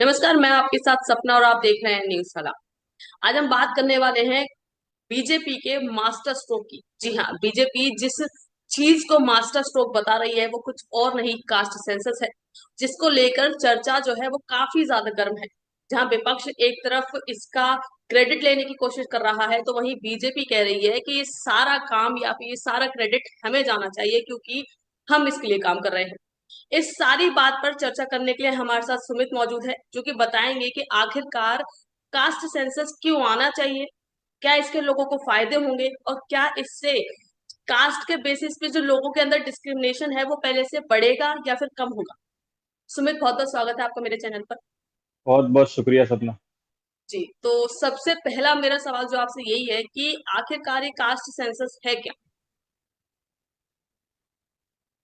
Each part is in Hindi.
नमस्कार। मैं आपके साथ सपना और आप देख रहे हैं न्यूज सलाह। आज हम बात करने वाले हैं बीजेपी के मास्टर स्ट्रोक की। जी हाँ, बीजेपी जिस चीज को मास्टर स्ट्रोक बता रही है वो कुछ और नहीं, कास्ट सेंसस है, जिसको लेकर चर्चा जो है वो काफी ज्यादा गर्म है। जहां विपक्ष एक तरफ इसका क्रेडिट लेने की कोशिश कर रहा है, तो वहीं बीजेपी कह रही है कि ये सारा काम या फिर ये सारा क्रेडिट हमें जाना चाहिए क्योंकि हम इसके लिए काम कर रहे हैं। इस सारी बात पर चर्चा करने के लिए हमारे साथ सुमित मौजूद है, जो कि बताएंगे कि आखिरकार कास्ट सेंसस क्यों आना चाहिए, क्या इसके लोगों को फायदे होंगे और क्या इससे कास्ट के बेसिस पे जो लोगों के अंदर डिस्क्रिमिनेशन है वो पहले से बढ़ेगा या फिर कम होगा। सुमित, बहुत बहुत स्वागत है आपका मेरे चैनल पर। बहुत बहुत शुक्रिया सपना। जी, तो सबसे पहला मेरा सवाल जो आपसे यही है कि आखिरकार ये कास्ट सेंसस है क्या।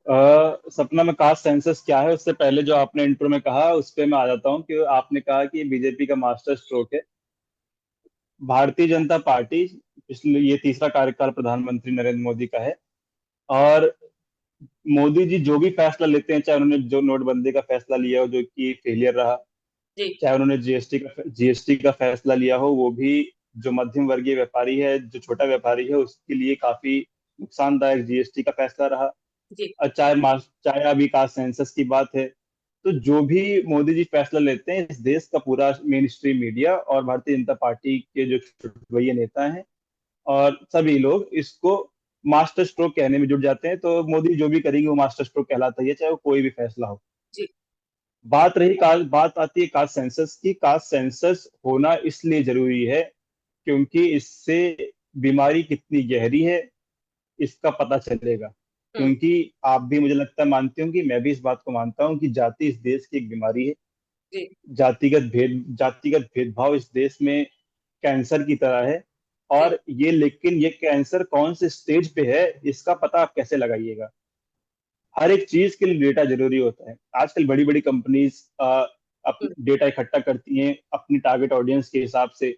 सपना में कास्ट सेंसस क्या है उससे पहले जो आपने इंट्रो में कहा उस पे मैं आ जाता हूँ कि आपने कहा कि बीजेपी का मास्टर स्ट्रोक है। भारतीय जनता पार्टी पिछले ये तीसरा कार्यकाल प्रधानमंत्री नरेंद्र मोदी का है। और मोदी जी जो भी फैसला लेते हैं, चाहे उन्होंने जो नोटबंदी का फैसला लिया हो जो कि फेलियर रहा, जी। चाहे उन्होंने जीएसटी का फैसला लिया हो वो भी जो मध्यम वर्गीय व्यापारी है, जो छोटा व्यापारी है उसके लिए काफी नुकसानदायक जीएसटी का फैसला रहा। जी। और चाहे अभी का सेंसस की बात है, तो जो भी मोदी जी फैसला लेते हैं इस देश का पूरा मेन स्ट्रीम मीडिया और भारतीय जनता पार्टी के जो छुटभइये नेता हैं और सभी लोग इसको मास्टर स्ट्रोक कहने में जुट जाते हैं। तो मोदी जो भी करेंगे वो मास्टर स्ट्रोक कहलाता ही है, चाहे वो कोई भी फैसला हो। जी। बात आती है कास्ट सेंसस की। कास्ट सेंसस होना इसलिए जरूरी है क्योंकि इससे बीमारी कितनी गहरी है इसका पता चलेगा। हम्म। क्योंकि आप भी मुझे लगता है मानते हो कि मैं भी इस बात को मानता हूँ कि जाति इस देश की एक बीमारी है। जी। जातिगत भेदभाव इस देश में कैंसर की तरह है। जी। और लेकिन ये कैंसर कौन से स्टेज पे है इसका पता आप कैसे लगाइएगा। हर एक चीज के लिए डेटा जरूरी होता है। आजकल बड़ी बड़ी कंपनीज हम्म। अपनी डेटा इकट्ठा करती हैं अपनी टारगेट ऑडियंस के हिसाब से।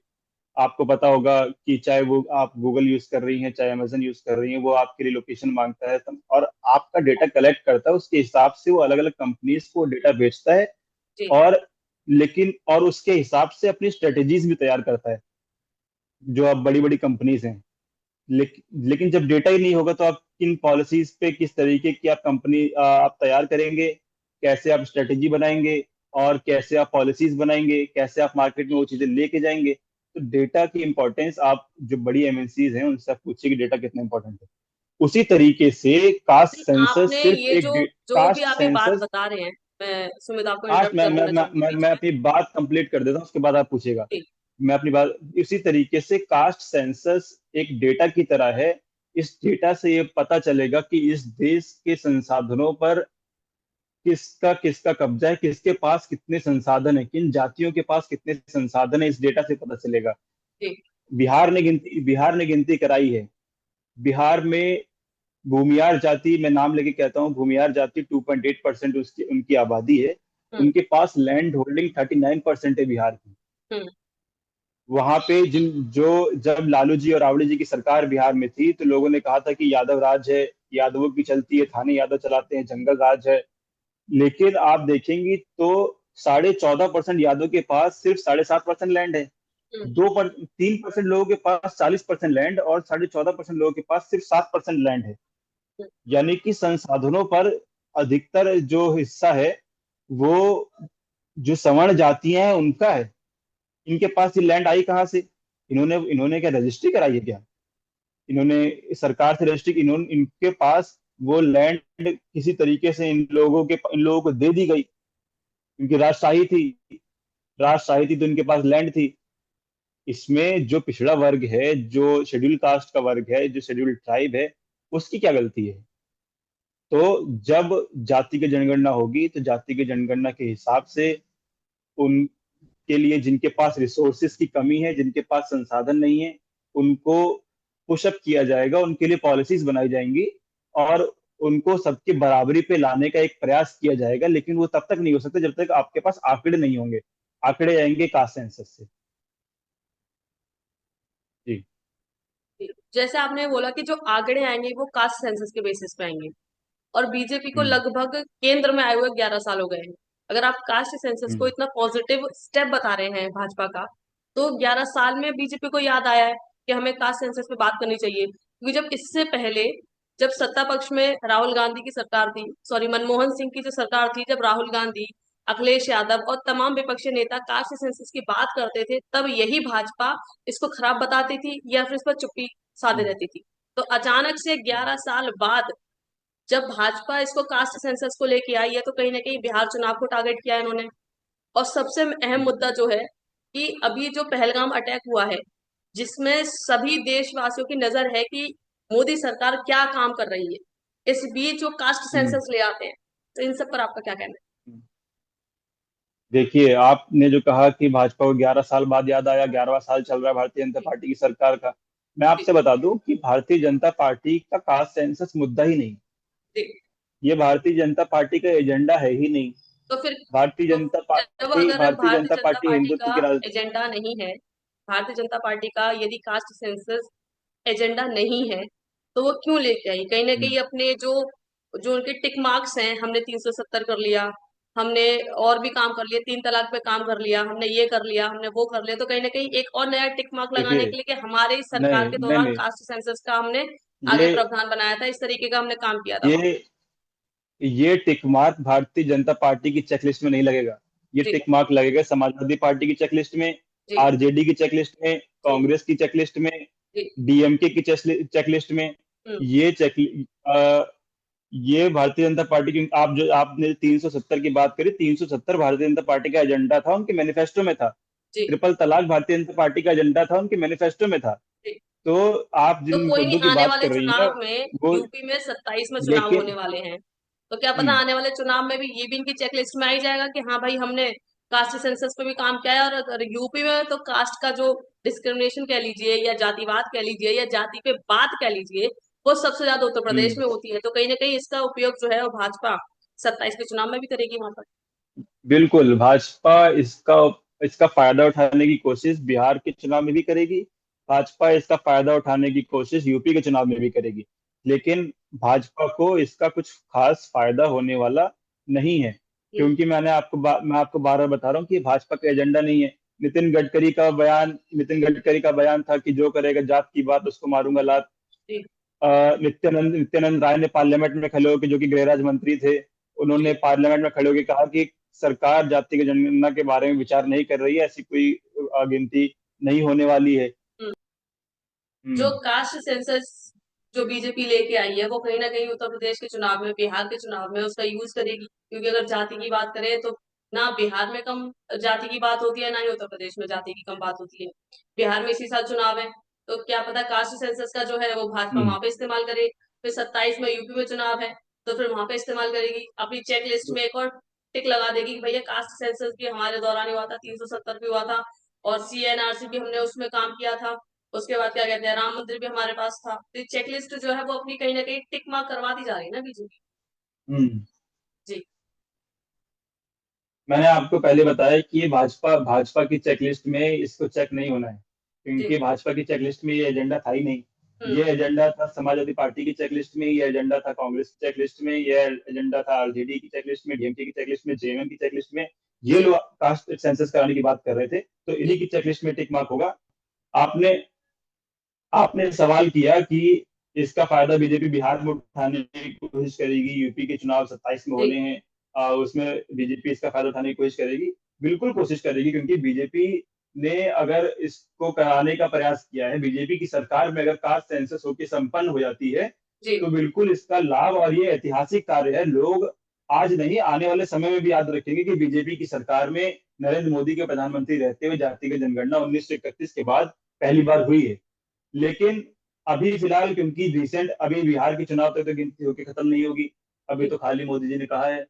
आपको पता होगा कि चाहे वो आप गूगल यूज कर रही हैं चाहे अमेजन यूज कर रही हैं, वो आपके लिए लोकेशन मांगता है और आपका डेटा कलेक्ट करता है। उसके हिसाब से वो अलग अलग कंपनीज को डेटा बेचता है। जी। और उसके हिसाब से अपनी स्ट्रेटेजीज भी तैयार करता है, जो अब बड़ी बड़ी कंपनीज हैं। लेकिन जब डेटा ही नहीं होगा तो आप किन पॉलिसीज पे किस तरीके की आप तैयार करेंगे, कैसे आप स्ट्रेटेजी बनाएंगे और कैसे आप पॉलिसीज बनाएंगे, कैसे आप मार्केट में वो चीजें लेके जाएंगे। तो डेटा की इंपॉर्टेंस आप जो बड़ी एमएनसीज हैं उनसे आप पूछिए कि डेटा कितना इंपॉर्टेंट है। उसी तरीके से कास्ट नहीं, सेंसस आपने सिर्फ ये एक जो जो भी कास्ट आप ये बात सेंसस। बता रहे हैं, मैं सुमित आपको कास्ट इंटरप्ट कर देना चाहूंगी बीच मैं में। अपनी बात कंप्लीट कर देता हूँ उसके बाद आप पूछिएगा। जी। मैं अपनी बात इसी तरीके से कास्ट सेंसस एक डेटा की तरह है। इस डेटा से ये पता चलेगा कि इस देश के संसाधनों पर किसका किसका कब्जा है, किसके पास कितने संसाधन है, किन जातियों के पास कितने संसाधन है, इस डेटा से पता चलेगा। जी। बिहार ने गिनती कराई है। बिहार में भूमियार जाति, मैं नाम लेके कहता हूँ, भूमियार जाति 2.8% उसकी उनकी आबादी है। हम्म। उनके पास लैंड होल्डिंग 39% है बिहार की। हम्म। वहां पे जिन जो जब लालू जी और राबड़ी जी की सरकार बिहार में थी तो लोगों ने कहा था कि यादव राज है, यादवों की चलती है, थाने यादव चलाते हैं, जंगल राज है। लेकिन आप देखेंगी तो 14.5% यादव के पास सिर्फ 7.5% लैंड है। हम्म। 3% लोगों के पास 40% लैंड और 14.5% लोगों के पास सिर्फ 7% लैंड है। हम्म। यानी कि संसाधनों पर अधिकतर जो हिस्सा है वो जो सवर्ण जातियां हैं उनका है। इनके पास ये लैंड आई कहाँ से? इन्होंने क्या रजिस्ट्री कराई है क्या? इन्होंने सरकार से रजिस्ट्री, इन्होंने इनके पास वो लैंड किसी तरीके से इन लोगों को दे दी गई। इनकी राजशाही थी तो इनके पास लैंड थी। इसमें जो पिछड़ा वर्ग है, जो शेड्यूल कास्ट का वर्ग है, जो शेड्यूल ट्राइब है, उसकी क्या गलती है? तो जब जाति की जनगणना होगी तो जाति की जनगणना के हिसाब से उनके लिए जिनके पास रिसोर्सेज की कमी है, जिनके पास संसाधन नहीं है, उनको पुशअप किया जाएगा, उनके लिए पॉलिसीज बनाई जाएंगी और उनको सबके बराबरी पे लाने का एक प्रयास किया जाएगा। लेकिन वो तब तक नहीं हो सकता जब तक आपके पास आंकड़े नहीं होंगे। आंकड़े आएंगे कास्ट सेंसस से। जी। जी। जैसे आपने बोला कि जो आंकड़े आएंगे वो कास्ट सेंसस के बेसिस पे आएंगे, और बीजेपी को हम्म। लगभग केंद्र में आए हुए 11 साल हो गए हैं। अगर आप कास्ट सेंसस को हम्म। इतना पॉजिटिव स्टेप बता रहे हैं भाजपा का, तो 11 साल में बीजेपी को याद आया है कि हमें कास्ट सेंसस पे बात करनी चाहिए, क्योंकि जब इससे पहले, जब सत्ता पक्ष में राहुल गांधी की सरकार थी, सॉरी मनमोहन सिंह की जो सरकार थी, जब राहुल गांधी, अखिलेश यादव और तमाम विपक्षी नेता कास्ट सेंसस की बात करते थे, तब यही भाजपा इसको खराब बताती थी या फिर इस पर चुप्पी साधे हम्म। रहती थी। तो अचानक से हम्म। 11 साल बाद जब भाजपा इसको कास्ट सेंसस को लेके आई है, तो कहीं ना कहीं बिहार चुनाव को टारगेट किया है इन्होंने। और सबसे अहम हम्म। मुद्दा जो है कि अभी जो पहलगाम अटैक हुआ है, जिसमें सभी देशवासियों की नजर है कि मोदी सरकार क्या काम कर रही है, इस बीच जो कास्ट हम्म। सेंसस ले आते हैं, तो इन सब पर आपका क्या कहना हम्म। देखिए, आपने जो कहा कि भाजपा को 11 साल बाद याद आया, 11वां साल चल रहा है भारतीय जनता है? पार्टी की सरकार का। मैं जी आपसे बता दूं कि भारतीय जनता पार्टी का कास्ट सेंसस मुद्दा ही नहीं। जी। ये भारतीय जनता पार्टी का एजेंडा है ही नहीं। तो फिर, भारतीय तो जनता जब पार्टी अगर भारतीय भारतीय जनता जनता पार्टी पार्टी हिंदुत्व का की राजनीति। एजेंडा नहीं है, भारतीय जनता पार्टी का यदि कास्ट सेंसस एजेंडा नहीं है, तो वो क्यों लेके आई? कहीं ना हम्म। कहीं अपने जो जो उनके टिक मार्क्स हैं, हमने 370 कर लिया, हमने और भी काम कर लिया, 3 तलाक पे काम कर लिया, हमने ये कर लिया, हमने वो कर लिया, तो कहीं ना कहीं एक और नया टिक मार्क लगाने देखिए, के लिए कि हमारे इस सरकार नहीं के नहीं दौरान नहीं, कास्ट सेंसस का हमने ये आगे प्रावधान बनाया था, इस तरीके का हमने काम किया था वहां। ये ये tick mark Bharatiya Janata party की चेकलिस्ट में नहीं लगेगा। ये जी टिक मार्क लगेगा समाजवादी पार्टी की चेकलिस्ट में, जी आरजेडी की चेकलिस्ट में, जी कांग्रेस की चेकलिस्ट में, जी। डीएमके की चेकलिस्ट में। हम्म। ये चेक अ, ये भारतीय जनता पार्टी की, आप जो आपने 370 की बात करी, 370 भारतीय जनता पार्टी का एजेंडा था, उनके मैनिफेस्टो में था। जी ट्रिपल तलाक भारतीय जनता पार्टी का एजेंडा था, उनके मैनिफेस्टो में था। जी। तो आप तो जिन कोई नहीं, मुद्दों की आने बात वाले कर रही हैं चुनाव में वो, यूपी में 27 में चुनाव होने लेकिन वाले हैं, तो क्या पता हम्म। आने वाले चुनाव में भी ये भी इनकी चेकलिस्ट में आ ही जाएगा कि हाँ भाई, हमने कास्ट सेंसस पे भी काम किया है। और अगर यूपी में तो कास्ट का जो डिस्क्रिमिनेशन कह लीजिए या जातिवाद कह लीजिए या जाति पे बात कह लीजिए, वो सबसे ज्यादा उत्तर प्रदेश हम्म। में होती है, तो कहीं ना कहीं इसका उपयोग जो है वो भाजपा 27 के चुनाव में भी करेगी वहां पर। बिल्कुल, भाजपा इसका इसका फायदा उठाने की कोशिश बिहार के चुनाव में भी करेगी। भाजपा इसका फायदा उठाने की कोशिश यूपी के चुनाव में भी करेगी। लेकिन भाजपा को इसका कुछ खास फायदा होने वाला नहीं है, हम्म। क्योंकि मैं आपको बार बार बता रहा हूँ कि भाजपा का एजेंडा नहीं है। नितिन गडकरी का बयान था कि जो करेगा जात की बात उसको मारूंगा लात। जी नित्यानंद राय ने पार्लियामेंट में खड़े होकर, जो कि गृह राज्य मंत्री थे, उन्होंने जी। पार्लियामेंट में खड़े होकर कहा कि सरकार जाति की जनगणना के बारे में विचार नहीं कर रही है, ऐसी कोई गिनती नहीं होने वाली है। हम्म। जो हम्म। कास्ट सेंसस जो बीजेपी लेके आई है, वो कहीं ना कहीं उत्तर प्रदेश के चुनाव में, बिहार के चुनाव में उसका यूज करेगी, क्योंकि अगर जाति की बात करें तो ना बिहार में कम जाति की बात होती है, ना ही उत्तर प्रदेश में जाति की कम बात होती है। बिहार में इसी साल चुनाव है, तो क्या पता कास्ट सेंसस का जो है वो भाजपा हम्म। वहां पे इस्तेमाल करे। फिर 27 में यूपी में चुनाव है, तो फिर वहां पे इस्तेमाल करेगी, अपनी चेक लिस्ट में एक और टिक लगा देगी कि भैया कास्ट सेंसस भी हमारे दौरान ही हुआ था, 370 भी हुआ था, और सीएनआरसी भी हमने उसमें काम किया था। उसके बाद क्या कहते हैं, राम मंदिर भी हमारे पास था। तो चेकलिस्ट जो है वो अपनी कहीं ना कहीं टिक मार्क करवा दी जा रही है ना बीजेपी। हम्म। जी मैंने आपको पहले बताया कि ये भाजपा भाजपा की चेकलिस्ट में इसको चेक नहीं होना है, जी। क्योंकि भाजपा की चेकलिस्ट में ये एजेंडा था ही नहीं। हम्म। ये एजेंडा था समाजवादी पार्टी की चेकलिस्ट में, ये एजेंडा था कांग्रेस की चेकलिस्ट में, ये एजेंडा था आरजेडी की चेकलिस्ट में, डीएमके की चेकलिस्ट में, जेएमएम की चेकलिस्ट में। ये जी लोग कास्ट सेंसस कराने की बात कर रहे थे, तो इन्हीं जी की चेकलिस्ट में टिक मार्क होगा। आपने आपने सवाल किया कि इसका फायदा बीजेपी बिहार में उठाने की कोशिश करेगी, यूपी के चुनाव 27 में जी होने हैं, उसमें बीजेपी इसका फायदा उठाने की कोशिश करेगी। बिल्कुल कोशिश करेगी, क्योंकि बीजेपी ने अगर इसको कराने का प्रयास किया है, बीजेपी की सरकार में अगर कास्ट सेंसस होकर संपन्न हो जाती है, जी तो बिल्कुल इसका लाभ, और ये ऐतिहासिक कार्य है। लोग आज नहीं, आने वाले समय में भी याद रखेंगे कि बीजेपी की सरकार में नरेंद्र मोदी के प्रधानमंत्री रहते हुए जातिगत जनगणना 1931 के बाद पहली बार हुई है। लेकिन अभी फिलहाल, क्योंकि रिसेंट अभी बिहार के चुनाव तक तो गिनती होकर खत्म नहीं होगी, अभी जी तो खाली मोदी जी ने कहा है।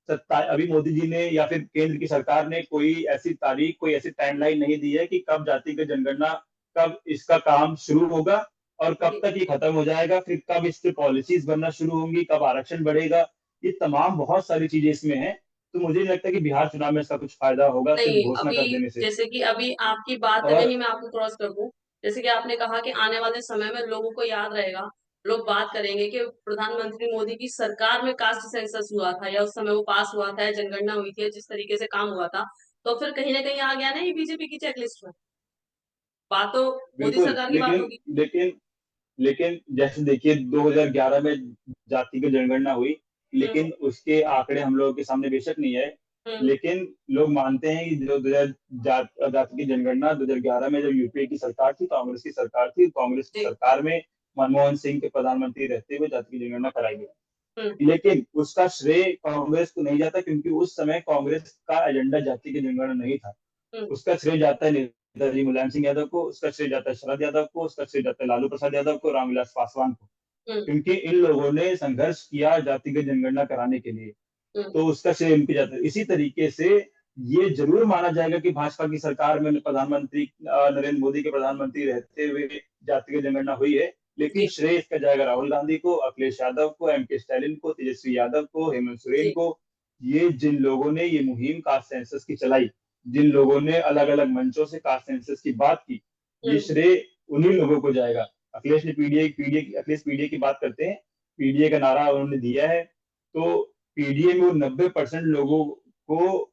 सत्ता अभी मोदी जी ने या फिर केंद्र की सरकार ने कोई ऐसी तारीख, कोई ऐसी टाइमलाइन नहीं दी है कि कब जातिगत जनगणना, कब इसका काम शुरू होगा और कब जी। तक ये खत्म हो जाएगा, फिर कब इससे पॉलिसीज बनना शुरू होंगी, कब आरक्षण बढ़ेगा। ये तमाम बहुत सारी चीजें इसमें हैं। तो मुझे नहीं लगता कि बिहार चुनाव में इसका कुछ फायदा होगा सिर्फ नहीं, घोषणा अभी कर देने से। जैसे कि अभी आपकी बात में और ही मैं आपको क्रॉस कर दूं, जैसे कि आपने कहा कि आने वाले समय में लोगों को याद रहेगा, लोग बात करेंगे कि प्रधानमंत्री मोदी की सरकार में कास्ट सेंसस हुआ था या उस समय वो पास हुआ था या जनगणना हुई थी या जिस तरीके से काम हुआ था, तो फिर कहीं ना कहीं आ गया ना ये बीजेपी की चेकलिस्ट में। बात तो मोदी बिल्कुल। सरकार की बात लेकिन होगी। लेकिन लेकिन जैसे देखिए 2011 में जाति की जनगणना हुई, हम्म। लेकिन उसके आंकड़े हम लोगों के सामने बेशक नहीं है। हम्म। लेकिन लोग मानते हैं कि जो 2000 जाति की जनगणना 2011 में जब यूपीए की सरकार थी, कांग्रेस की सरकार थी, कांग्रेस की जी। सरकार में मनमोहन सिंह के प्रधानमंत्री रहते हुए जाति की जनगणना कराई गई। हम्म। लेकिन उसका श्रेय कांग्रेस को नहीं जाता, क्योंकि उस समय कांग्रेस का एजेंडा जाति की जनगणना नहीं था। हम्म। उसका श्रेय जाता है नेताजी मुलायम सिंह यादव को, उसका श्रेय जाता है शरद यादव को, उसका श्रेय जाता है लालू प्रसाद यादव को, रामविलास पासवान को। हम्म। क्योंकि इन लोगों ने संघर्ष किया जातिगत जनगणना कराने के लिए, हम्म। तो उसका श्रेय इनके जाता है। इसी तरीके से ये जरूर माना जाएगा कि भाजपा की सरकार में प्रधानमंत्री नरेंद्र मोदी के प्रधानमंत्री रहते हुए जातिगत जनगणना हुई है। लेकिन जी। श्रेय इसका जाएगा राहुल गांधी को, अखिलेश यादव को, एम के स्टालिन को, तेजस्वी यादव को, हेमंत सोरेन जी। को। ये जिन लोगों ने ये मुहिम कास्ट सेंसस की चलाई, जिन लोगों ने अलग अलग मंचों से कास्ट सेंसस की बात की, ये हम्म। श्रेय उन्हीं लोगों को जाएगा। अखिलेश पीडीए की बात करते हैं। पीडीए का नारा उन्होंने दिया है, तो पीडीए में वो 90% लोगों को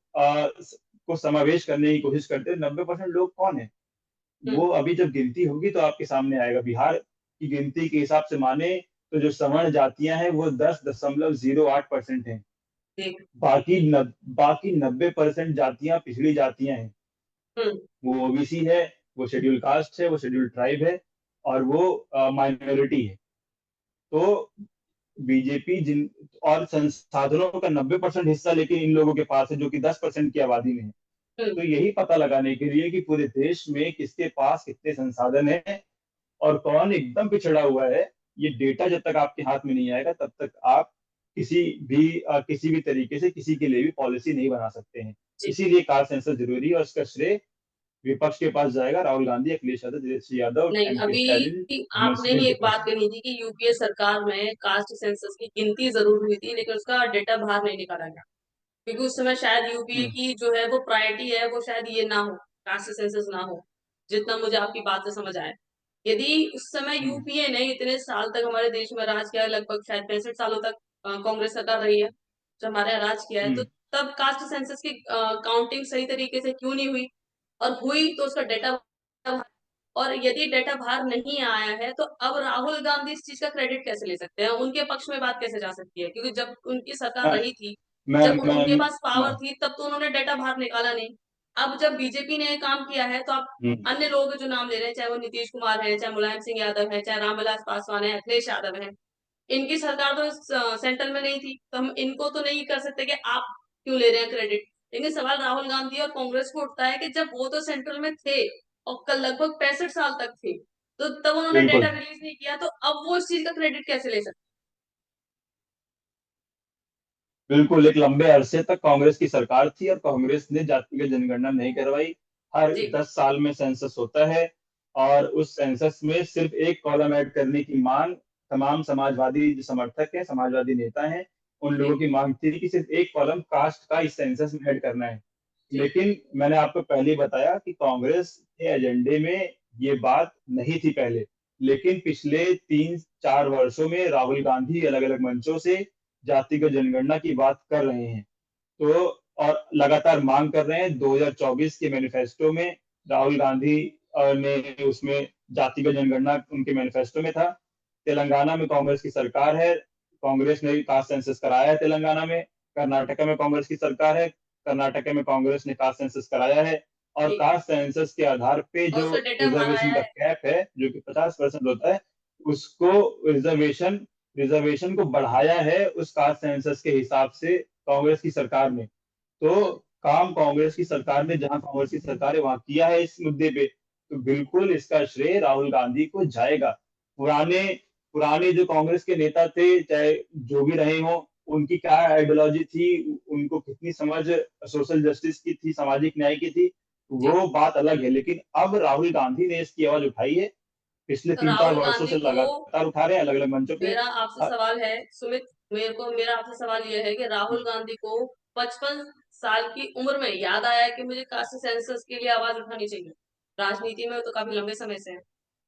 को समावेश करने की कोशिश करते हैं। 90% लोग कौन है, हम्म। वो अभी जब गिनती होगी तो आपके सामने आएगा। बिहार की गिनती के हिसाब से माने तो जो सवर्ण जातियां हैं वो 10.08% है। जी। बाकी 90% जातियां पिछड़ी जातियां हैं। हम्म। वो ओबीसी है, वो शेड्यूल कास्ट है, वो शेड्यूल ट्राइब है, और वो माइनॉरिटी है। तो बीजेपी जिन और संसाधनों का 90% हिस्सा लेकिन इन लोगों के पास है, जो कि 10% की आबादी में है। हम्म। तो यही पता लगाने के लिए कि पूरे देश में किसके पास कितने संसाधन है और कौन एकदम पिछड़ा हुआ है, ये डेटा जब तक आपके हाथ में नहीं आएगा तब तक आप किसी भी तरीके से किसी के लिए भी पॉलिसी नहीं बना सकते हैं। जी। इसीलिए कार सेंसर जरूरी है, और इसका श्रेय विपक्ष के पास जाएगा। राहुल गांधी, अखिलेश यादव, तेजस्वी यादव, नहीं, एम के स्टालिन, अभी हेमंत आपने सोरेन ही के एक बात पास। कही थी कि यूपीए सरकार में कास्ट सेंसस की गिनती जरूर हुई थी लेकिन उसका डेटा बाहर नहीं निकाला गया, क्योंकि उस समय शायद यूपीए हम्म। की जो है वो प्रायोरिटी है वो शायद ये ना हो, कास्ट सेंसस ना हो, जितना मुझे आपकी बात से समझ आया। यदि उस समय हम्म। यूपीए ने इतने साल तक हमारे देश में राज किया, लगभग शायद 65 सालों तक कांग्रेस सरकार रही है जो हमारे यहाँ राज किया है, तो हम्म। तब कास्ट सेंसस की काउंटिंग सही तरीके से क्यों नहीं हुई, और हुई तो उसका डेटा, और यदि डेटा बाहर नहीं आया है तो अब राहुल गांधी इस चीज का क्रेडिट कैसे ले सकते हैं, उनके पक्ष में बात कैसे जा सकती है, क्योंकि जब उनकी सरकार मैं रही थी, मैं जब मैं उनके पास मैं पावर थी तब तो उन्होंने डेटा बाहर निकाला नहीं। अब जब बीजेपी ने काम किया है तो आप हम्म। अन्य लोगों के जो नाम ले रहे हैं, चाहे वो नीतीश कुमार है, चाहे मुलायम सिंह यादव है, चाहे रामविलास पासवान है, अखिलेश यादव है, इनकी सरकार तो सेंट्रल में नहीं थी, तो हम इनको तो नहीं कर सकते कि आप क्यों ले रहे हैं क्रेडिट। लेकिन सवाल राहुल गांधी और कांग्रेस को उठता है कि जब वो तो सेंट्रल में थे और कल लगभग 65 साल तक थे, तो तब उन्होंने डेटा बिल्कुल। रिलीज नहीं किया, तो अब वो इस चीज का क्रेडिट कैसे ले सकते बिल्कुल, एक लंबे अरसे तक कांग्रेस की सरकार थी और कांग्रेस ने जातिगत जनगणना नहीं करवाई। हर हैं? जी। 10 साल में सेंसस होता है, और उस सेंसस में सिर्फ एक कॉलम ऐड करने की मांग तमाम समाजवादी जो समर्थक हैं, समाजवादी नेता हैं, उन जी। लोगों की मांग थी कि सिर्फ एक कॉलम कास्ट का इस सेंसस में ऐड करना है। जी। लेकिन मैंने आपको पहले ही बताया कि कांग्रेस के एजेंडे में ये बात नहीं थी पहले। लेकिन पिछले 3-4 वर्षों में राहुल गांधी अलग अलग मंचों से जातिगत जनगणना की बात कर रहे हैं। तो और लगातार मांग कर रहे हैं। 2024 के मैनिफेस्टो में राहुल गांधी ने उसमें जातिगत जनगणना उनके मैनिफेस्टो में था। तेलंगाना में कांग्रेस की सरकार है, कांग्रेस ने कास्ट सेंसस कराया है तेलंगाना में। कर्नाटका में कांग्रेस की सरकार है, कर्नाटका में कांग्रेस ने कास्ट सेंसस कराया है। और जी। कास्ट सेंसस के आधार पे और जो उसका डेटा बाहर रिजर्वेशन आया का है। कैप है, जो कि 50% होता है, उसको रिजर्वेशन रिजर्वेशन को बढ़ाया है उस कास्ट सेंसस के हिसाब से कांग्रेस की सरकार ने। तो हम्म। काम कांग्रेस की सरकार ने, जहां कांग्रेस की सरकार है वहां किया है इस मुद्दे पे। तो बिल्कुल इसका श्रेय राहुल गांधी को जाएगा। पुराने पुराने जो कांग्रेस के नेता थे, चाहे जो भी रहे हों, उनकी क्या आइडियोलॉजी थी, उनको कितनी समझ सोशल जस्टिस की थी, सामाजिक न्याय की थी, जी। वो बात अलग है। लेकिन अब राहुल गांधी ने इसकी आवाज उठाई है, पिछले तो तीन चार राहुल वर्षों गांधी से को, लगातार उठा रहे हैं अलग अलग मंचों पे। मेरा आपसे सवाल है सुमित, मेरा आपसे सवाल यह है कि राहुल गांधी को 55 साल की उम्र में याद आया कि मुझे कास्ट सेंसस के लिए आवाज उठानी चाहिए। राजनीति में वो तो काफी लंबे समय से है,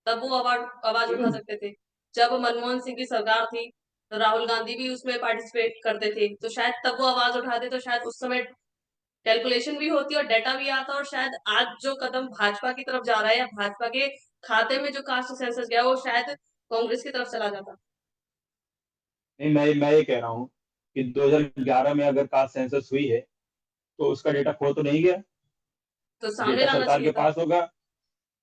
तब वो आवाज आवाज उठा सकते थे। जब मनमोहन सिंह की सरकार थी तो राहुल गांधी भी उसमें पार्टिसिपेट करते थे, तो शायद तब वो आवाज उठाते, तो शायद उस समय कैलकुलेशन भी होती और डाटा भी आता, और शायद आज जो कदम भाजपा की तरफ जा रहा है या भाजपा के खाते में जो कास्ट सेंसस गया वो शायद कांग्रेस की तरफ चला जाता। नहीं, मैं ये कह रहा हूँ कि 2011 में अगर कास्ट सेंसस हुई है तो उसका डेटा खो तो नहीं गया। तो सामने डेटा लाना सरकार चाहिए के था। पास होगा।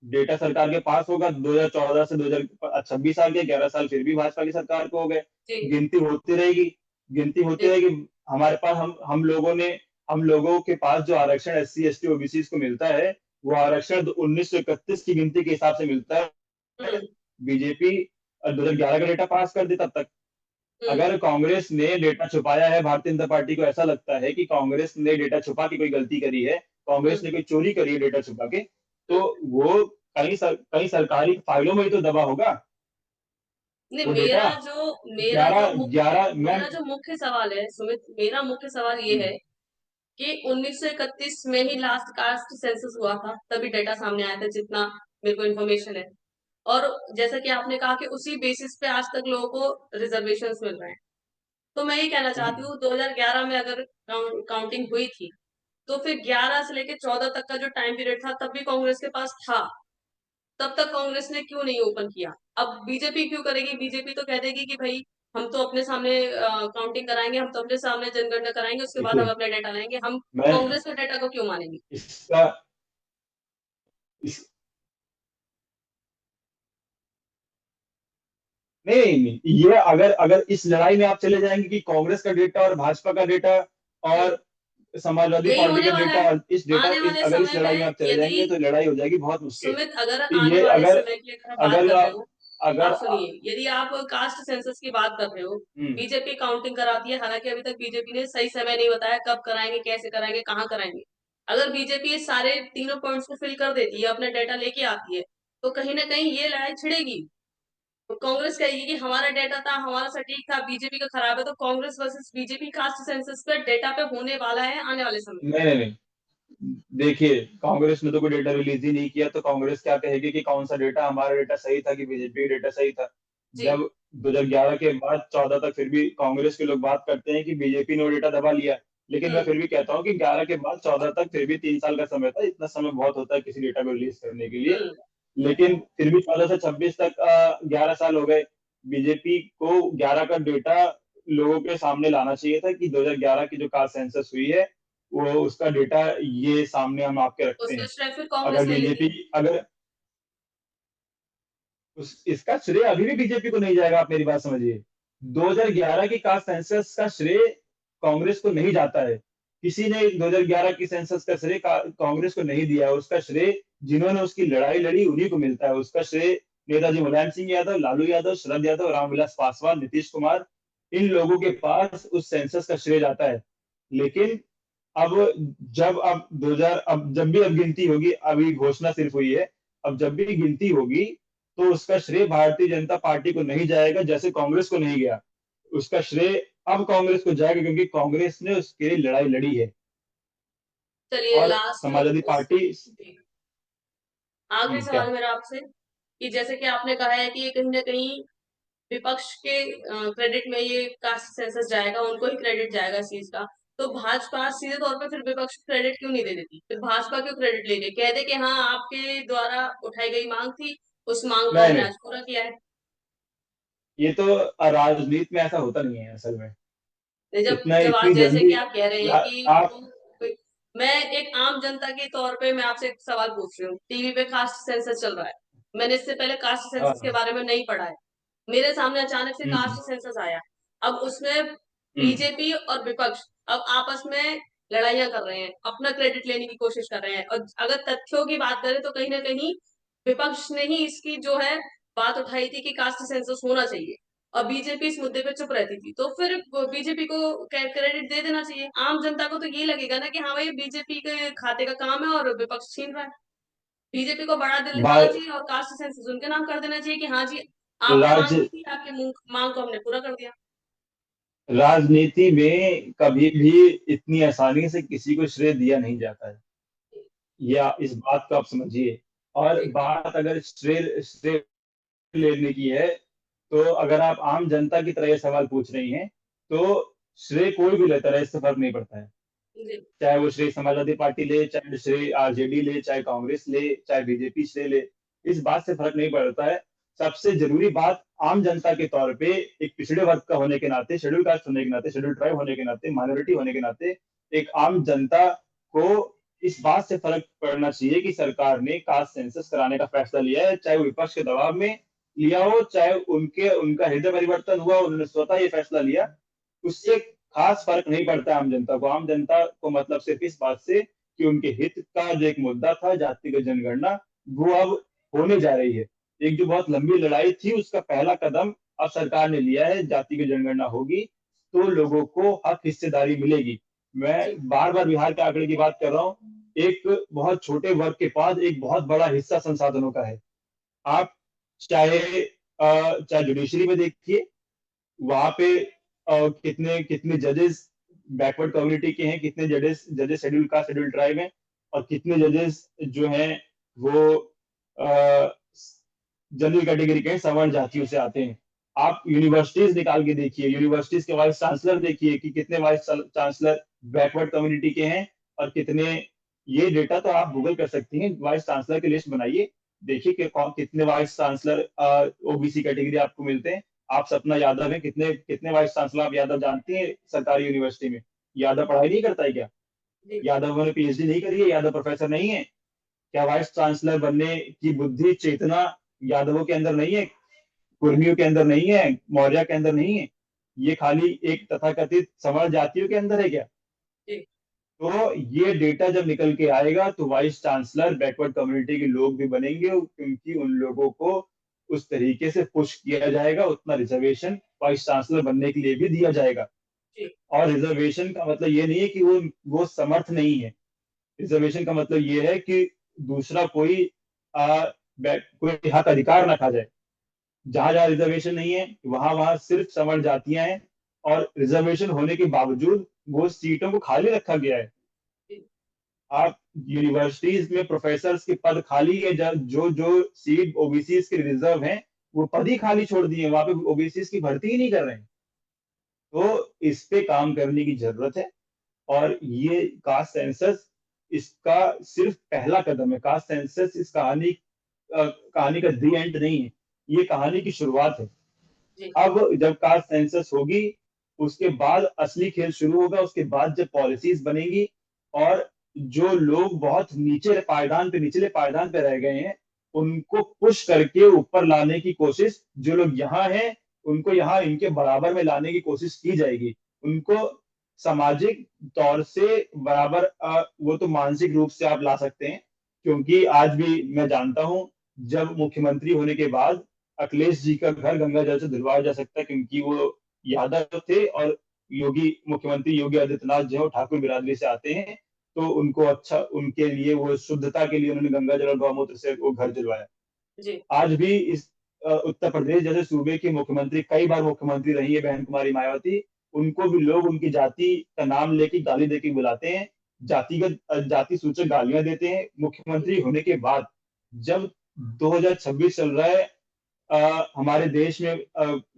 डेटा सरकार के पास होगा। 2014 से 2026 आ गया, 11 साल फिर भी भाजपा की सरकार को हो गए। जी। गिनती होती रहेगी। गिनती होती जी। रहेगी। हमारे पास हम लोगों के पास जो आरक्षण SC ST OBC को मिलता है, वो आरक्षण 1931 की गिनती के हिसाब से मिलता है। हम्म। बीजेपी 2011 का डेटा पास कर दी तब तक। हम्म। अगर कांग्रेस ने डेटा छुपाया है, भारतीय जनता पार्टी को ऐसा लगता है कि कांग्रेस ने डेटा छुपा के कोई गलती करी है, कांग्रेस हम्म। ने कोई चोरी करी है डेटा छुपा के, तो हम्म। वो कहीं सरकारी फाइलों में ही तो दबा होगा नहीं, वो डेटा। ग्यारह ग्यारह मैं मेरा जो मुख्य सवाल है सुमित, मेरा मुख्य सवाल ये है कि 1931 में ही लास्ट कास्ट सेंसस हुआ था, तभी डेटा सामने आया था जितना मेरे को इन्फॉर्मेशन है। और जैसा कि आपने कहा कि उसी बेसिस पे आज तक लोगों को रिजर्वेशंस मिल रहे हैं। तो मैं ये कहना चाहती हूँ 2011 में अगर काउंटिंग हुई थी, तो फिर 11 से लेकर 14 तक का जो टाइम पीरियड था तब भी कांग्रेस के पास था, तब तक कांग्रेस ने क्यों नहीं ओपन किया? अब बीजेपी क्यों करेगी? बीजेपी तो कह देगी कि भाई हम तो अपने सामने काउंटिंग कराएंगे, हम तो अपने सामने जनगणना कराएंगे, उसके बाद हम देखिए, अपने डेटा लाएंगे, हम मैं कांग्रेस के डेटा को क्यों मानेंगे? इसका इस नहीं, नहीं, नहीं, ये अगर अगर इस लड़ाई में आप चले जाएंगे कि कांग्रेस का डेटा और भाजपा का डेटा हम्म, और समाजवादी यही पार्टी होने का वाला डेटा है और आने वाले अगर इस समय लड़ाई में में। आप चले यदि जाएंगे तो लड़ाई हो जाएगी बहुत मुश्किल। सुमित, अगर तो आने ये वाले अगर समय की अगर आप बात अगर कर रहे हो, अगर आप सुनिए, यदि आप कास्ट सेंसस की बात कर रहे हो, हम्म बीजेपी काउंटिंग कराती है, हालांकि अभी तक बीजेपी ने सही समय नहीं बताया कब कराएंगे, कैसे कराएंगे, कहाँ कराएंगे। अगर बीजेपी ये सारे तीनों पॉइंट्स को फिल कर देती है, अपना डाटा लेके आती है, तो कहीं ना कहीं ये लड़ाई छिड़ेगी। तो कांग्रेस कहेगी कि हमारा डाटा था, हमारा सटीक था, बीजेपी का खराब है, तो Congress versus BJP caste census पे डेटा पे होने वाला है आने वाले समय में। नहीं, नहीं, नहीं, देखिए, कांग्रेस ने तो कोई डेटा रिलीज ही नहीं किया, तो कांग्रेस क्या कहेगी कि कौन सा डेटा, हमारा डेटा सही था कि बीजेपी का डेटा सही था। जी। जब 2011 के बाद 14 तक फिर भी कांग्रेस के लोग बात करते हैं कि बीजेपी ने वो डेटा दबा लिया। लेकिन मैं हम्म। फिर भी कहता हूँ कि 11 के बाद 14 तक फिर भी 3 साल का समय था, इतना समय बहुत होता है किसी डेटा को रिलीज करने के लिए। हम्म। लेकिन फिर भी 14 से 26 तक 11 साल हो गए। बीजेपी को 11 का डेटा लोगों के सामने लाना चाहिए था कि 2011 की जो कास्ट सेंसस हुई है, वो उसका डेटा ये सामने हम आपके रखते उसका हैं। श्रेय फिर अगर कांग्रेस ले लेती। बीजेपी अगर इसका श्रेय अभी भी बीजेपी को नहीं जाएगा, आप मेरी बात समझिए। 2011 की कास्ट सेंसस का श्रेय कांग्रेस को नहीं जाता है। किसी ने 2011 की सेंसस का श्रेय कांग्रेस को नहीं दिया है। उसका श्रेय जिन्होंने उसकी लड़ाई लड़ी उन्हीं को मिलता है। उसका श्रेय नेताजी मुलायम सिंह यादव, लालू यादव, शरद यादव, रामविलास पासवान, नीतीश कुमार, इन लोगों के पास उस सेंसस का श्रेय जाता है। लेकिन अब अब 2000, अब जब भी अब गिनती होगी, अभी घोषणा सिर्फ हुई है, अब जब भी गिनती होगी तो उसका श्रेय भारतीय जनता पार्टी को नहीं जाएगा, जैसे कांग्रेस को नहीं गया। उसका श्रेय अब कांग्रेस को जाएगा, क्योंकि कांग्रेस ने उसके लिए लड़ाई लड़ी है। चलिए और लास्ट में समाजवादी पार्टी। आखिरी क्या? सवाल मेरा आपसे, कि जैसे कि आपने कहा है कि ये कहीं ना कहीं विपक्ष के क्रेडिट में ये कास्ट सेंसस जाएगा, उनको ही क्रेडिट जाएगा इस चीज का। तो भाजपा सीधे तौर पे फिर विपक्ष को क्रेडिट क्यों नहीं दे देती? फिर भाजपा क्यों क्रेडिट ले ले, कह दे कि हाँ आपके द्वारा उठाई गई मांग थी, उस मांग को नहीं, हमने नहीं, आज पूरा किया है। ये तो राजनीति में ऐसा होता नहीं है असल में। नहीं, जब इतना जब आज इतनी जैसे जल्दी कि आप कह रहे हैं कि आप। मैं एक आम जनता के तौर पे मैं आपसे एक सवाल पूछ रही हूँ, टीवी पे कास्ट सेंसस चल रहा है, मैंने इससे पहले कास्ट सेंसस के हाँ। बारे में नहीं पढ़ा है, मेरे सामने अचानक से हम्म कास्ट सेंसस आया। अब उसमें हम्म बीजेपी और विपक्ष अब आपस में लड़ाइयां कर रहे हैं, अपना क्रेडिट लेने की कोशिश कर रहे हैं, और अगर तथ्यों की बात करें तो कहीं ना कहीं विपक्ष ने ही इसकी जो है बात उठाई थी कि कास्ट सेंसस होना चाहिए, और बीजेपी इस मुद्दे पे चुप रहती थी, तो फिर बीजेपी को क्रेडिट दे देना चाहिए। आम जनता को तो ये लगेगा ना कि हाँ भाई बीजेपी के खाते का काम है और विपक्ष छीन रहा है। बीजेपी को बढ़ा दिखाना भा- चाहिए और कास्ट सेंसस उनके नाम कर देना चाहिए कि हाँ जी आपने राज मांग की थी, आपकी मांग को हमने पूरा कर दिया। राजनीति में कभी भी इतनी आसानी से किसी को श्रेय दिया नहीं जाता है। या इस बात को आप समझिए। और जी। बात अगर श्रेय श्रेय लेने की है, तो अगर आप आम जनता की तरह ये सवाल पूछ रही हैं, तो श्रेय कोई भी लेता रहे, इससे फर्क नहीं पड़ता है। जी चाहे वो श्रेय समाजवादी पार्टी ले, चाहे श्रेय आरजेडी ले, चाहे कांग्रेस ले, चाहे बीजेपी श्रेय ले, इस बात से फर्क नहीं पड़ता है। सबसे जरूरी बात आम जनता के तौर पे, एक पिछड़े वर्ग का होने के नाते, शेड्यूल कास्ट होने के नाते, शेड्यूल ट्राइब होने के नाते, माइनॉरिटी होने के नाते, एक आम जनता को इस बात से फर्क पड़ना चाहिए कि सरकार ने कास्ट सेंसस कराने का फैसला लिया है, चाहे वो विपक्ष के दबाव में लिया हो, चाहे उनके उनका हृदय परिवर्तन हुआ, उन्होंने स्वतः ये फैसला लिया, उससे खास फर्क नहीं पड़ता आम जनता को। आम जनता को मतलब सिर्फ इस बात से कि उनके हित का जो एक मुद्दा था, जातिगत जनगणना, वो अब होने जा रही है। एक जो बहुत लंबी लड़ाई थी, उसका पहला कदम अब सरकार ने लिया है, जातिगत जनगणना होगी तो लोगों को हक हिस्सेदारी मिलेगी। जी मैं बार बार बिहार के आंकड़े की बात कर रहा हूँ। एक बहुत छोटे वर्ग के पास एक बहुत बड़ा हिस्सा संसाधनों का है। आप चाहे चाहे जुडिशरी में देखिए, वहां पे कितने कितने जजेस बैकवर्ड कम्युनिटी के हैं, कितने जजेस जजेस शेड्यूल कास्ट शेड्यूल ट्राइब हैं, और कितने जजेस जो हैं वो जनरल कैटेगरी के हैं, सवर्ण जातियों से आते हैं। आप यूनिवर्सिटीज निकाल के देखिए, यूनिवर्सिटीज के वाइस चांसलर देखिए कि कितने वाइस चांसलर बैकवर्ड कम्युनिटी के हैं और कितने। ये डेटा तो आप गूगल कर सकती हैं, वाइस चांसलर की लिस्ट बनाइए, देखिए कि कितने वाइस चांसलर ओबीसी कैटेगरी आपको मिलते हैं। आप सपना यादव है, कितने कितने वाइस चांसलर आप यादव जानती हैं सरकारी यूनिवर्सिटी में? यादव पढ़ाई नहीं करता है क्या? जी यादव ने पीएचडी नहीं करी है? यादव प्रोफेसर नहीं है क्या? वाइस चांसलर बनने की बुद्धि चेतना यादवों के अंदर नहीं है? कुर्मियों के अंदर नहीं है? मौर्य के अंदर नहीं है? ये खाली एक तथाकथित सवर्ण जातियों के अंदर है क्या? जी तो ये डेटा जब निकल के आएगा तो वाइस चांसलर बैकवर्ड कम्युनिटी के लोग भी बनेंगे, क्योंकि उन लोगों को उस तरीके से पुश किया जाएगा, उतना रिजर्वेशन वाइस चांसलर बनने के लिए भी दिया जाएगा। जी और रिजर्वेशन का मतलब ये नहीं है कि वो समर्थ नहीं है। रिजर्वेशन का मतलब ये है कि दूसरा कोई कोई हक अधिकार ना खा जाए। जहां जहां रिजर्वेशन नहीं है, वहां वहां सिर्फ सवर्ण जातियां हैं, और रिजर्वेशन होने के बावजूद वो सीटों को खाली रखा गया है। जी आप यूनिवर्सिटीज में प्रोफेसर के पद खाली है, जो जो सीट ओबीसी के रिजर्व हैं, वो पद ही खाली छोड़ दिए, वहां पे ओबीसी की भर्ती ही नहीं कर रहे हैं। तो इस पे काम करने की जरूरत है। और ये कास्ट सेंसस इसका सिर्फ पहला कदम है। कास्ट सेंसस इस कहानी का दी एंड नहीं है, ये कहानी की शुरुआत है। जी अब जब कास्ट सेंसस होगी, उसके बाद असली खेल शुरू होगा। उसके बाद जब पॉलिसीज बनेंगी, और जो लोग बहुत नीचे पायदान पे निचले पायदान पे रह गए हैं, उनको पुश करके ऊपर लाने की कोशिश, जो लोग यहाँ हैं उनको यहाँ इनके बराबर में लाने की कोशिश की जाएगी। उनको सामाजिक तौर से बराबर, वो तो मानसिक रूप से आप ला सकते हैं, क्योंकि आज भी मैं जानता हूं, जब मुख्यमंत्री होने के बाद अखिलेश जी का घर गंगा जल से धुलवाया जा सकता है, क्योंकि वो यादव थे, और योगी मुख्यमंत्री योगी आदित्यनाथ जो है वो ठाकुर बिरादरी से आते हैं। तो उनको अच्छा, उनके लिए वो शुद्धता के लिए उन्होंने गंगा जल और गौमूत्र से वो घर जलवाया। जी आज भी इस उत्तर प्रदेश जैसे सूबे की मुख्यमंत्री, कई बार मुख्यमंत्री रही है बहन कुमारी मायावती, उनको भी लोग उनकी जाति का नाम लेके गाली देके बुलाते हैं, जातिगत जाति सूचक गालियां देते हैं मुख्यमंत्री होने के बाद। जब 2026 चल रहा है, हमारे देश में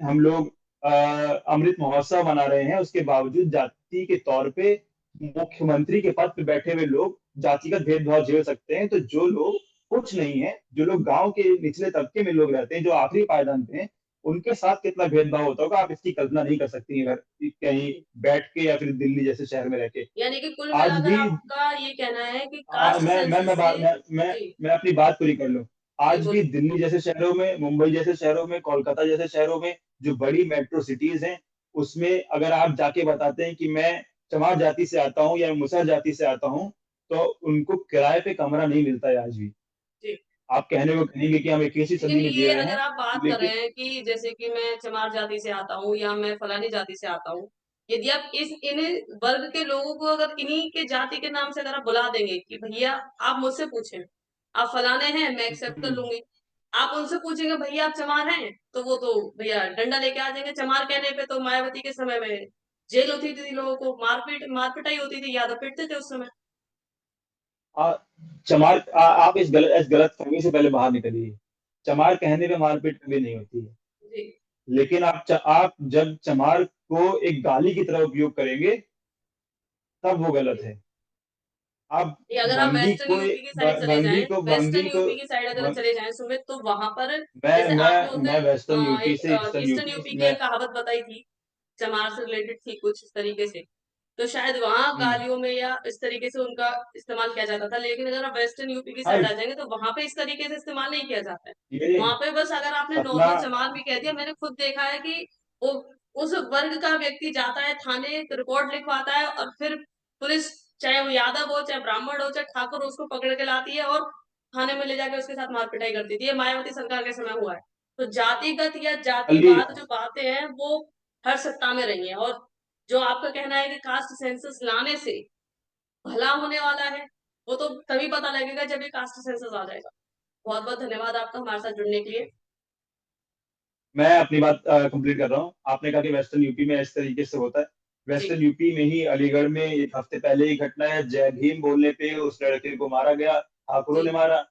हम लोग अमृत महोत्सव मना रहे हैं, उसके बावजूद जाति के तौर पे मुख्यमंत्री के पद पे बैठे हुए लोग जातिगत भेदभाव झेल सकते हैं। तो जो लोग कुछ नहीं है, जो लोग गांव के निचले तबके में लोग रहते हैं, जो आखिरी पायदान पे हैं, उनके साथ कितना भेदभाव होता होगा, आप इसकी कल्पना नहीं कर सकती हैं, अगर कहीं जी बैठ के या फिर दिल्ली जैसे शहर में रह के। यानी कि कुल आज मिलाकर भी आपका ये कहना है कि कास्ट मैं सेंसस बात से। जी मैं अपनी बात पूरी कर लूं। जी आज भी बोलिए। दिल्ली जैसे शहरों में, मुंबई जैसे शहरों में, कोलकाता जैसे शहरों में, जो बड़ी मेट्रो सिटीज हैं, उसमें अगर आप जाके बताते हैं कि मैं चमार जाति से आता हूँ या मुसहर जाति से आता हूँ, तो उनको किराए पे कमरा नहीं मिलता है आज भी। जी आप कहने को कहेंगे कि हम 21वीं लेकिन सदी में जी ये रहे अगर हैं, आप बात कर रहे लेकिन हैं कि जैसे कि मैं चमार जाति से आता हूँ या मैं फलानी जाति से आता हूँ, यदि आप इस इन वर्ग के लोगों को अगर इन्हीं के जाति के नाम से अगर आप बुला देंगे कि भैया आप मुझसे पूछें, आप फलाने हैं, मैं एक्सेप्ट कर लूंगी। आप उनसे पूछेंगे भैया आप चमार हैं, तो वो तो भैया डंडा लेके आ जाएंगे। चमार कहने पे तो मायावती के समय में जेल होती थी, लोगों को मारपीट मारपिटाई होती थी, यादव पिटते थे उस समय। आप इस गलत फहमी से पहले बाहर निकलिए। चमार कहने पे मारपीट कभी नहीं होती है। जी लेकिन आप जब चमार को एक गाली की तरह उपयोग करेंगे, तब वो गलत है। आप ये अगर आप वेस्टर्न यूपी की साइड चले जाएं, वेस्टर्न भंगी को यूपी की साइड अगर भ, चले जाएं सुमित, तो वहां पर मैं जैसे आपने उस मैं दिन वेस्टर्न यूपी से एक ईस्टर्न ईस्टर्न यूपी यूपी की मैं एक कहावत बताई थी, चमार से रिलेटेड थी कुछ इस तरीके से। तो शायद वहां हम्म, गालियों में या इस तरीके से उनका इस्तेमाल किया जाता था, लेकिन अगर आप वेस्टर्न यूपी की साइड हर आ जाएंगे तो वहां पे इस तरीके से इस्तेमाल नहीं किया जाता है। ये वहां पे बस अगर आपने सपना। नॉर्मल चमार भी कह दिया, मैंने खुद देखा है कि वो उस वर्ग का व्यक्ति जाता है थाने, रिपोर्ट लिखवाता है, और फिर पुलिस, चाहे वो यादव हो चाहे ब्राह्मण हो चाहे ठाकुर हो, उसको पकड़ के लाती है और थाने में ले जाके उसके साथ मार पिटाई करती थी। ये मायावती सरकार के समय हुआ है। तो जातिगत या अली जातिवाद जो बातें हैं वो हर सत्ता में रही हैं। और जो आपका कहना है कि कास्ट सेंसस लाने से भला होने वाला है, वो तो तभी पता लगेगा जब ये कास्ट सेंसस आ जाएगा। बहुत बहुत धन्यवाद आपका हमारे साथ जुड़ने के लिए। मैं अपनी बात कंप्लीट कर रहा हूँ। आपने कहा कि वेस्टर्न यूपी में इस तरीके से होता है। जी। वेस्टर्न यूपी में ही अलीगढ़ में एक हफ्ते पहले ही घटना है, जय भीम बोलने पे उस लड़के को मारा गया, ठाकुरों जी। ने मारा।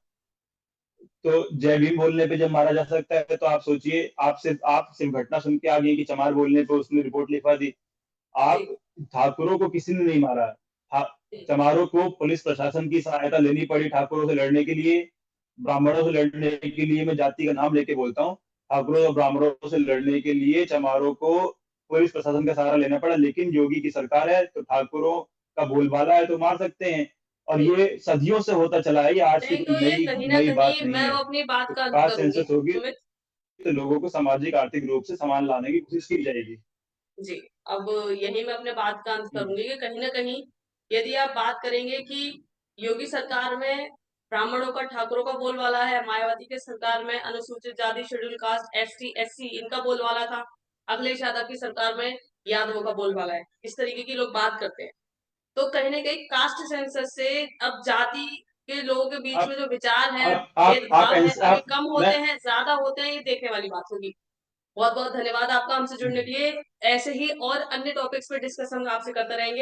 तो जय भीम बोलने पे जब मारा जा सकता है, तो आप सोचिए, आप सिर्फ घटना सुन के आ गए कि चमार बोलने पे उसने रिपोर्ट लिखवा दी। जी। आप ठाकुरों को किसी ने नहीं मारा। जी। चमारों को पुलिस प्रशासन की सहायता लेनी पड़ी ठाकुरों से लड़ने के लिए, ब्राह्मणों से लड़ने के लिए। मैं जाति का नाम लेके बोलता हूँ, ठाकुरों और ब्राह्मणों से लड़ने के लिए चमारों को पुलिस प्रशासन का सहारा लेना पड़ा। लेकिन योगी की सरकार है तो ठाकुरों का बोलबाला है तो मार सकते हैं। और जी। ये सदियों से होता चला है, ये आज की नहीं, कोई तो ये नई कहीं ना नई बात कहीं नहीं मैं है। अपनी बात तो का अंत कास्ट करूंगी सेंसस होगी सुमित। तो लोगों को सामाजिक आर्थिक रूप से समान लाने की कोशिश की जाएगी। जी। अब यही मैं अपने बात का अंत हम्म, करूंगी कि कहीं ना कहीं यदि आप बात करेंगे कि योगी सरकार में ब्राह्मणों का, ठाकुरों का बोलबाला है, मायावती के सरकार में अनुसूचित जाति, शेड्यूल कास्ट, एसटी एससी इनका बोलबाला था, अखिलेश यादव की सरकार में यादवों का बोलबाला है, इस तरीके की लोग बात करते हैं। तो कहीं ना कहीं कास्ट सेंसस से अब जाति के लोगों के बीच में आप जो विचार है, आप भेदभाव है, अभी आप कम मैं होते हैं ज्यादा होते हैं, ये देखने वाली बात होगी। बहुत बहुत धन्यवाद आपका हमसे जुड़ने के लिए। ऐसे ही और अन्य टॉपिक्स पे डिस्कस हम आपसे करते रहेंगे।